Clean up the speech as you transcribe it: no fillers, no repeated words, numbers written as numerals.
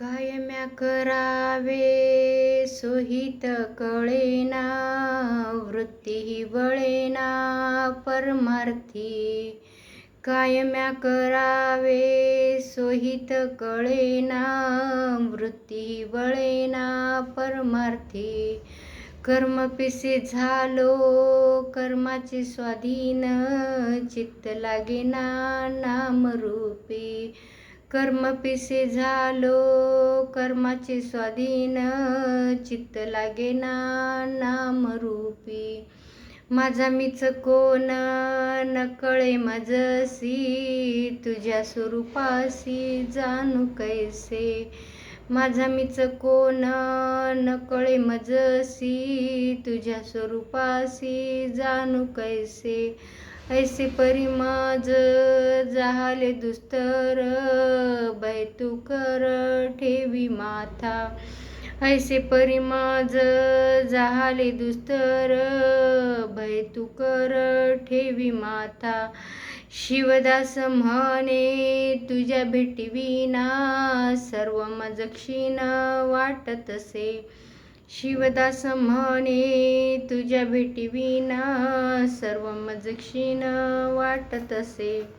काय म्या करावे सोहित कळेना, वृत्ती वळेना परमार्थी. काय म्या करावे सोहित कळेना, वृत्ती वळेना परमार्थी. कर्मपिसे झालो कर्माचे स्वाधीन, चित्त लागेना नामरूपी. कर्मपिसे झालो कर्माचे स्वाधीन, चित्त लागेना नामरूपी. माझा मीच कोण न कळे मजसी, तुझ्या स्वरूपासी जाणू कैसे. माझा मीच कोण न कळे मजसी, तुझ्या स्वरूपासी जाणू कैसे. ऐसे परी माझ जाहले दुस्तर, भय तू कर ठेवी माथा. ऐसे परी माझ जाहले दुस्तर, भय तू कर ठेवी माथा. शिवदास म्हणे तुझ्या भेटीविना, सर्व मज क्षीण वाटतसे. शिवदास म्हणे तुझ्या भेटीविना, सर्व मज क्षीण वाटतसे.